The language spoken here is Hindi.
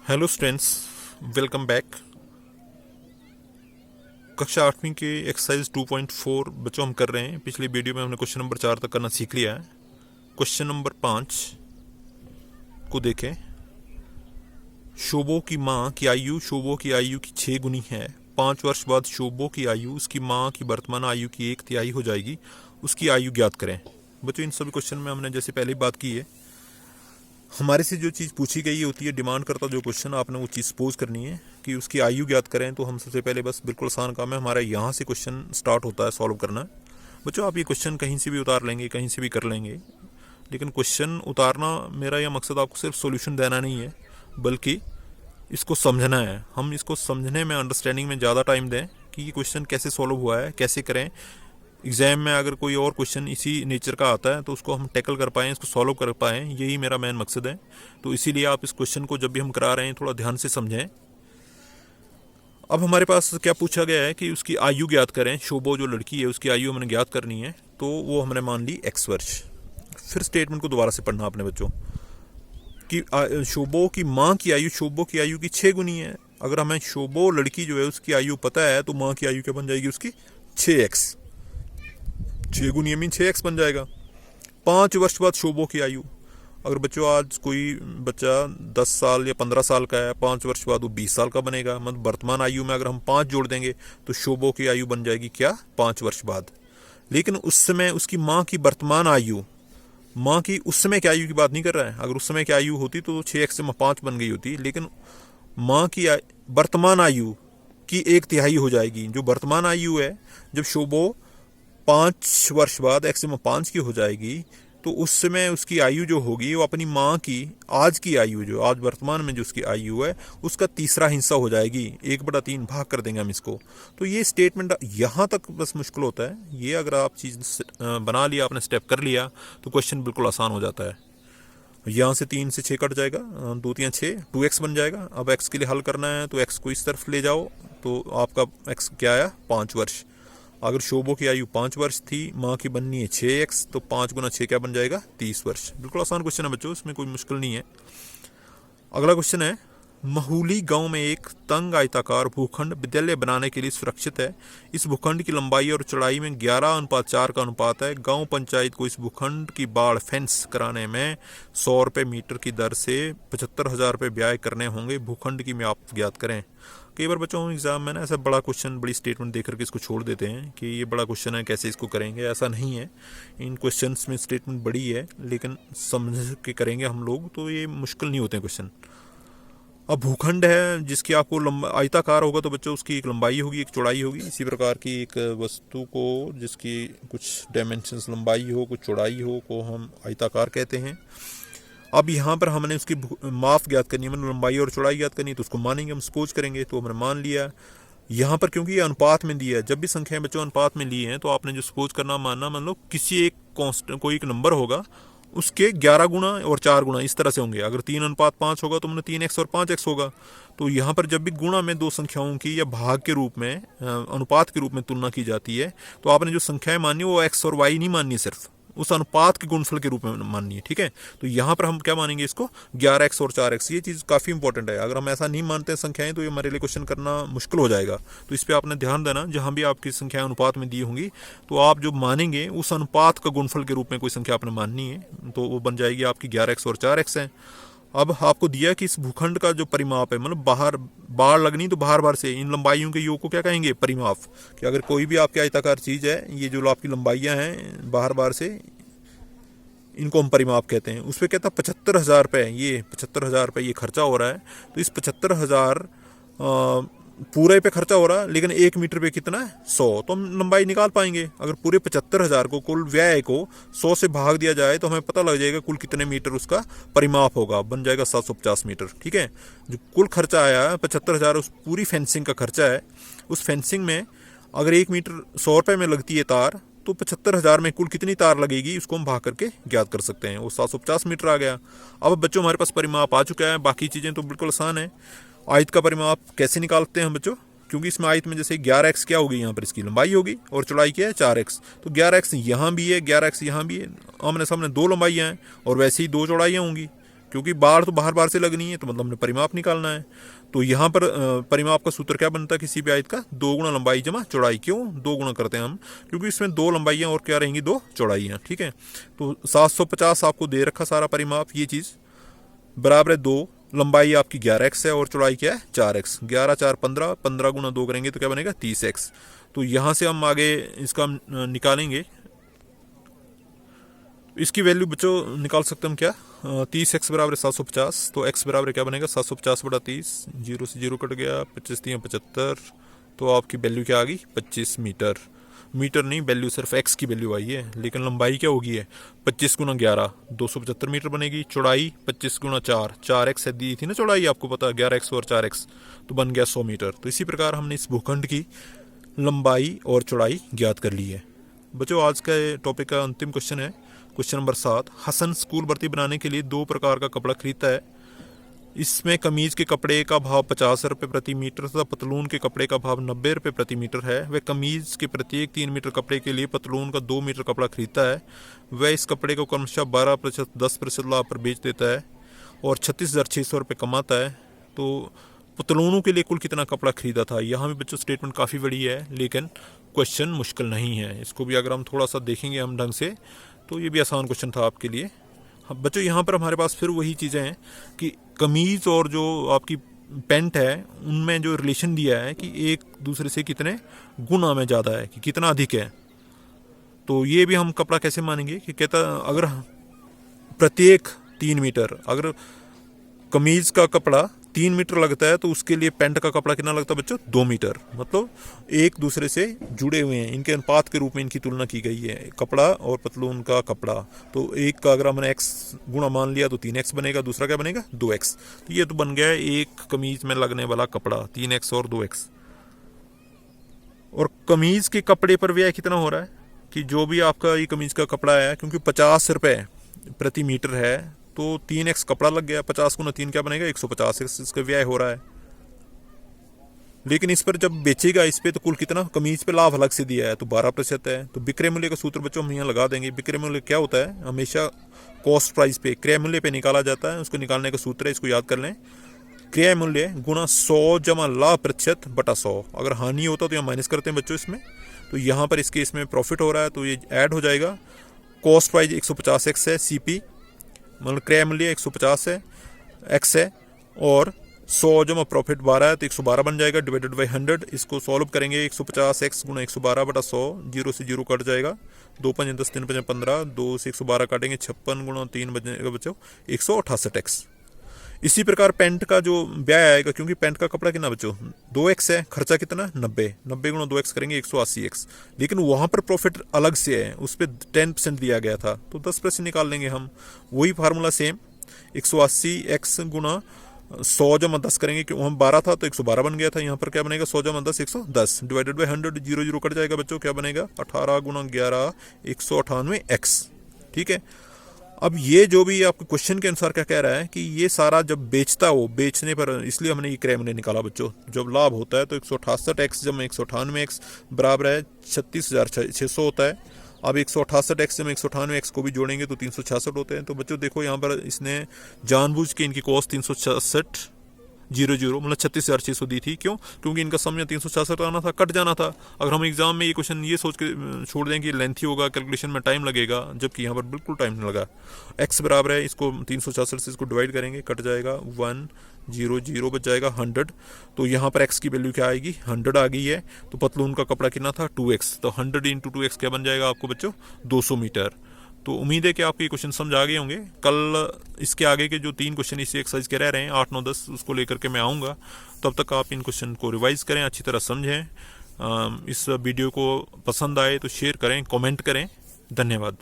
Hello students, welcome back. कक्षा 8वीं के एक्सरसाइज 2.4 बच्चों हम कर रहे हैं। पिछली वीडियो में हमने क्वेश्चन नंबर 4 तक करना सीख लिया है। क्वेश्चन नंबर 5 को देखें। शोभो की माँ की आयु शोभो की आयु की 6 गुनी है। 5 वर्ष बाद शोभो की आयु उसकी माँ की वर्तमान आयु की 1/3 हो जाएगी। उसकी आयु ज्ञात करें। बच्चों, इन सभी क्वेश्चन में हमने जैसे पहले बात की है, हमारे से जो चीज़ पूछी गई होती है, डिमांड करता जो क्वेश्चन, आपने वो चीज़ सपोज करनी है कि उसकी आयु ज्ञात करें। तो हम सबसे पहले बस बिल्कुल आसान काम है, हमारा यहाँ से क्वेश्चन स्टार्ट होता है सॉल्व करना। बच्चों, आप ये क्वेश्चन कहीं से भी उतार लेंगे, कहीं से भी कर लेंगे, लेकिन क्वेश्चन उतारना मेरा यह मकसद आपको सिर्फ सोल्यूशन देना नहीं है, बल्कि इसको समझना है। हम इसको समझने में, अंडरस्टैंडिंग में ज़्यादा टाइम दें कि ये क्वेश्चन कैसे सॉल्व हुआ है, कैसे करें। एग्जाम में अगर कोई और क्वेश्चन इसी नेचर का आता है तो उसको हम टैकल कर पाएँ, इसको सॉल्व कर पाएँ, यही मेरा मेन मकसद है। तो इसीलिए आप इस क्वेश्चन को जब भी हम करा रहे हैं थोड़ा ध्यान से समझें। अब हमारे पास क्या पूछा गया है कि उसकी आयु ज्ञात करें। शोभो जो लड़की है उसकी आयु हमने ज्ञात करनी है, तो वो हमने मान ली x वर्ष। फिर स्टेटमेंट को दोबारा से पढ़ना अपने बच्चों कि शोभो की माँ की आयु शोभो की आयु की 6 गुनी है। अगर हमें शोभो लड़की जो है उसकी आयु पता है तो माँ की आयु क्या बन जाएगी उसकी 6x। 6 गुनी मीन 6x बन जाएगा। 5 वर्ष बाद शोभो की आयु, अगर बच्चों आज कोई बच्चा 10 साल या 15 साल का है, 5 वर्ष बाद वो 20 साल का बनेगा। मतलब वर्तमान आयु में अगर हम 5 जोड़ देंगे तो शोभो की आयु बन जाएगी क्या, 5 वर्ष बाद। लेकिन उस समय उसकी माँ की वर्तमान आयु, माँ की उस समय की आयु की बात नहीं कर रहा है। अगर उस समय की आयु होती तो 6x से 5 बन गई होती, लेकिन माँ की वर्तमान आयु की 1/3 हो जाएगी। जो वर्तमान आयु है, जब शोभो 5 वर्ष बाद x में 5 की हो जाएगी तो उस समय उसकी आयु जो होगी वो अपनी माँ की आज की आयु, जो आज वर्तमान में जो उसकी आयु है, उसका 3रा हिस्सा हो जाएगी। 1/3 भाग कर देंगे हम इसको। तो ये स्टेटमेंट यहाँ तक बस मुश्किल होता है। ये अगर आप चीज़ बना लिया, आपने स्टेप कर लिया, तो क्वेश्चन बिल्कुल आसान हो जाता है। यहाँ से 3 से 6 कट जाएगा, 2 3 6, 2x बन जाएगा। अब x के लिए हल करना है तो x को इस तरफ ले जाओ, तो आपका x क्या आया, 5 वर्ष। अगर शोभो की आयु 5 वर्ष थी, माँ की बननी है 6x, तो 5 गुना 6 क्या बन जाएगा, 30 वर्ष। बिल्कुल आसान क्वेश्चन है बच्चों, इसमें कोई मुश्किल नहीं है। अगला क्वेश्चन है, महूली गांव में एक तंग आयताकार भूखंड विद्यालय बनाने के लिए सुरक्षित है। इस भूखंड की लंबाई और चौड़ाई में 11:4 का अनुपात है। गांव पंचायत को इस भूखंड की बाढ़ फेंस कराने में 100 रुपये मीटर की दर से 75,000 रुपये व्यय करने होंगे। भूखंड की माप ज्ञात करें। कई बार बच्चों एग्जाम में ना ऐसा बड़ा क्वेश्चन, बड़ी स्टेटमेंट देकर के इसको छोड़ देते हैं कि ये बड़ा क्वेश्चन है, कैसे इसको करेंगे। ऐसा नहीं है। इन क्वेश्चंस में स्टेटमेंट बड़ी है, लेकिन समझ के करेंगे हम लोग तो ये मुश्किल नहीं होते क्वेश्चन। अब भूखंड है जिसकी आपको आयताकार होगा तो बच्चों उसकी एक लंबाई होगी, एक चौड़ाई होगी। इसी प्रकार की एक वस्तु को जिसकी कुछ डायमेंशंस, लंबाई हो, कुछ चौड़ाई हो, को हम आयताकार कहते हैं। अब यहाँ पर हमने उसकी माप ज्ञात करनी है, मतलब लंबाई और चौड़ाई ज्ञात करनी है, तो उसको मानेंगे, हम सपोज करेंगे। तो हमने मान लिया। यहाँ पर क्योंकि ये अनुपात में दिया है, जब भी संख्याएं बच्चों अनुपात में ली हैं तो आपने जो सपोज करना, मानना, मतलब किसी एक कांस्टेंट, कोई एक नंबर होगा, उसके 11 गुना और 4 गुना इस तरह से होंगे। अगर 3:5 होगा तो मैंने 3x और 5x होगा। तो यहाँ पर जब भी गुणा में दो संख्याओं की या भाग के रूप में, अनुपात के रूप में तुलना की जाती है, तो आपने जो संख्याएं माननी है वो x और y नहीं माननी, सिर्फ उस अनुपात के गुणनफल के रूप में माननी है। ठीक है, तो यहाँ पर हम क्या मानेंगे, इसको 11x और 4x। ये चीज़ काफ़ी इंपॉर्टेंट है। अगर हम ऐसा नहीं मानते हैं संख्याएं, तो ये हमारे लिए क्वेश्चन करना मुश्किल हो जाएगा। तो इस पर आपने ध्यान देना, जहाँ भी आपकी संख्याएं अनुपात में दी होंगी तो आप जो मानेंगे उस अनुपात का गुणनफल के रूप में कोई संख्या आपने माननी है, तो वो बन जाएगी आपकी 11x और 4x है। अब आपको दिया कि इस भूखंड का जो परिमाप है, मतलब बाहर बाढ़ लगनी तो बाहर से इन लंबाइयों के योग को क्या कहेंगे, परिमाप। कि अगर कोई भी आपकी आयताकार चीज़ है, ये जो आपकी लंबाइयाँ हैं बाहर से, इनको हम परिमाप कहते हैं। उस पर कहता है 75,000 रुपये, ये 75,000 रुपये ये खर्चा हो रहा है। तो इस 75,000 पूरे पे खर्चा हो रहा है, लेकिन 1 मीटर पे कितना है, 100। तो हम लंबाई निकाल पाएंगे। अगर पूरे 75,000 को, कुल व्यय को 100 से भाग दिया जाए तो हमें पता लग जाएगा कुल कितने मीटर उसका परिमाप होगा। बन जाएगा 750 मीटर। ठीक है, जो कुल खर्चा आया 75,000 उस पूरी फेंसिंग का खर्चा है। उस फेंसिंग में अगर 1 मीटर 100 रुपये में लगती है तार, तो 75,000 में कुल कितनी तार लगेगी उसको हम भाग करके ज्ञात कर सकते हैं। वो 750 मीटर आ गया। अब बच्चों हमारे पास परिमाप आ चुका है। बाकी चीज़ें तो बिल्कुल आसान है। आयत का परिमाप कैसे निकालते हैं बच्चों, क्योंकि इसमें आयत में जैसे 11x क्या होगी, यहाँ पर इसकी लंबाई होगी और चौड़ाई क्या है, 4x। तो 11x यहाँ भी है, 11x यहाँ भी है, आमने सामने 2 लंबाइयाँ हैं और वैसे ही 2 चौड़ाइयाँ होंगी। क्योंकि बार तो बार से लगनी है, तो मतलब हमने परिमाप निकालना है। तो यहाँ पर परिमाप का सूत्र क्या बनता है किसी भी आयत का? 2 गुना लंबाई जमा चौड़ाई। क्यों 2 गुना करते हैं हम? क्योंकि इसमें 2 लंबाइयाँ और क्या रहेंगी? 2 चौड़ाइयाँ। ठीक है, तो 750 आपको दे रखा सारा परिमाप, ये चीज़ बराबर है 2, लंबाई आपकी 11x है और चौड़ाई क्या है? 4x। 11 4 15, 15 गुना 2 करेंगे तो क्या बनेगा? 30x। तो यहाँ से हम आगे इसका निकालेंगे, इसकी वैल्यू बच्चों निकाल सकते हम क्या? 30x बराबर 750, तो x बराबर क्या बनेगा? 750 बटा 30, 0 से 0 कट गया, 25 3 75, तो आपकी वैल्यू क्या आ गई? 25 मीटर। मीटर नहीं, वैल्यू सिर्फ x की वैल्यू आई है, लेकिन लंबाई क्या होगी है? 25 गुना 11, 275 मीटर बनेगी। चौड़ाई 25 गुना 4, 4x है दी थी ना चौड़ाई, आपको पता है 11x और 4x, तो बन गया 100 मीटर। तो इसी प्रकार हमने इस भूखंड की लंबाई और चौड़ाई ज्ञात कर ली है। बच्चों आज का टॉपिक का अंतिम क्वेश्चन है, क्वेश्चन नंबर 7। हसन स्कूल भर्ती बनाने के लिए 2 प्रकार का कपड़ा खरीदता है। इसमें कमीज के कपड़े का भाव 50 रुपये प्रति मीटर तथा पतलून के कपड़े का भाव 90 रुपये प्रति मीटर है। वह कमीज के प्रत्येक 3 मीटर कपड़े के लिए पतलून का 2 मीटर कपड़ा खरीदता है। वह इस कपड़े को क्रमशः 12%, 10% लाभ पर बेच देता है और 36,600 रुपये कमाता है। तो पतलूनों के लिए कुल कितना कपड़ा खरीदा था? यहाँ भी बच्चों स्टेटमेंट काफ़ी बड़ी है, लेकिन क्वेश्चन मुश्किल नहीं है। इसको भी अगर हम थोड़ा सा देखेंगे हम ढंग से, तो ये भी आसान क्वेश्चन था आपके लिए। बच्चों यहाँ पर हमारे पास फिर वही चीज़ें हैं कि कमीज़ और जो आपकी पैंट है उनमें जो रिलेशन दिया है कि एक दूसरे से कितने गुना में ज़्यादा है, कि कितना अधिक है। तो ये भी हम कपड़ा कैसे मानेंगे कि कहता अगर प्रत्येक 3 मीटर, अगर कमीज़ का कपड़ा 3 मीटर लगता है तो उसके लिए पैंट का कपड़ा कितना लगता है बच्चों? 2 मीटर। मतलब एक दूसरे से जुड़े हुए हैं, इनके अनुपात के रूप में इनकी तुलना की गई है, कपड़ा और पतलून का कपड़ा। तो एक का अगर हमने x गुना मान लिया तो 3x बनेगा, दूसरा क्या बनेगा? 2x। तो ये तो बन गया एक कमीज में लगने वाला कपड़ा, 3x और 2x। और कमीज के कपड़े पर व्यय कितना हो रहा है कि जो भी आपका ये कमीज का कपड़ा है, क्योंकि 50 रुपये प्रति मीटर है तो 3x कपड़ा लग गया, 50 गुना 3 क्या बनेगा? 150 इसका व्यय हो रहा है। लेकिन इस पर जब बेचेगा इस पे तो कुल कितना? कमीज पे लाभ अलग से दिया है तो 12% है। तो विक्रय मूल्य का सूत्र बच्चों हम यहाँ लगा देंगे। विक्रय मूल्य क्या होता है? हमेशा कॉस्ट प्राइस पे, क्रय मूल्य पे निकाला जाता है। उसको निकालने का सूत्र है, इसको याद कर लें, क्रय मूल्य गुना 100 जमा लाभ प्रतिशत बटा 100। अगर हानि होता तो यहाँ माइनस करते हैं बच्चों इसमें, तो यहाँ पर इसके इसमें प्रॉफिट हो रहा है तो ये ऐड हो जाएगा। कॉस्ट प्राइस 150x है, CP मतलब क्रय मूल्य 150 है, x है, और 100 जमा प्रॉफिट 12 है तो 112 बन जाएगा, डिवाइडेड बाई 100। इसको सॉल्व करेंगे, 150x गुना 112 बटा 100, 0 से 0 कट जाएगा, 2 5 10 3 5 15, 2 से 112 काटेंगे, 56 गुना 3 बचेगा बच्चों 168x। इसी प्रकार पेंट का जो व्यय आएगा, क्योंकि पेंट का कपड़ा कितना बच्चों? 2x है, खर्चा कितना? 90, 90 गुना 2x करेंगे 180x। लेकिन वहाँ पर प्रॉफिट अलग से है, उस पर 10% दिया गया था तो 10% निकाल लेंगे हम। वही फार्मूला सेम, 180x गुना 100 जमा 10 करेंगे, क्यों हम 12 था तो 112 बन गया था। यहाँ पर क्या बनेगा? 100 जमा 10 110, डिवाइडेड बाई 100, 0 0 कट जाएगा बच्चों, क्या बनेगा? 18 गुना 11 198x। ठीक है, अब ये जो भी आपके क्वेश्चन के अनुसार क्या कह रहा है कि ये सारा जब बेचता हो, बेचने पर, इसलिए हमने ये क्रय मूल्य निकाला बच्चों। जब लाभ होता है तो 168x जमा 198x बराबर है 36,600 होता है। अब 168x जमा 198x को भी जोड़ेंगे तो 366 होते हैं। तो बच्चों देखो यहाँ पर इसने जानबूझ के इनकी कॉस्ट 366 0 मतलब 36,600 दी थी। क्यों? क्योंकि इनका समय 366 आना था, कट जाना था। अगर हम एग्जाम में ये क्वेश्चन ये सोच के छोड़ दें कि लेंथी होगा, कैलकुलेशन में टाइम लगेगा, जबकि यहाँ पर बिल्कुल टाइम नहीं लगा। x बराबर है, इसको 366 से इसको डिवाइड करेंगे, कट जाएगा 1 0 0 बच जाएगा 100। तो यहाँ पर x की वैल्यू क्या आएगी? 100 आ गई है। तो पतलून का कपड़ा कितना था? 2x, तो 100 × 2x क्या बन जाएगा आपको बच्चों? 200 मीटर। तो उम्मीद है कि आपको ये क्वेश्चन समझ आ गए होंगे। कल इसके आगे के जो 3 क्वेश्चन इसी एक्सरसाइज के रह रहे हैं 8 9 10, उसको लेकर के मैं आऊँगा। तब तक आप इन क्वेश्चन को रिवाइज करें, अच्छी तरह समझें। इस वीडियो को पसंद आए तो शेयर करें, कमेंट करें। धन्यवाद।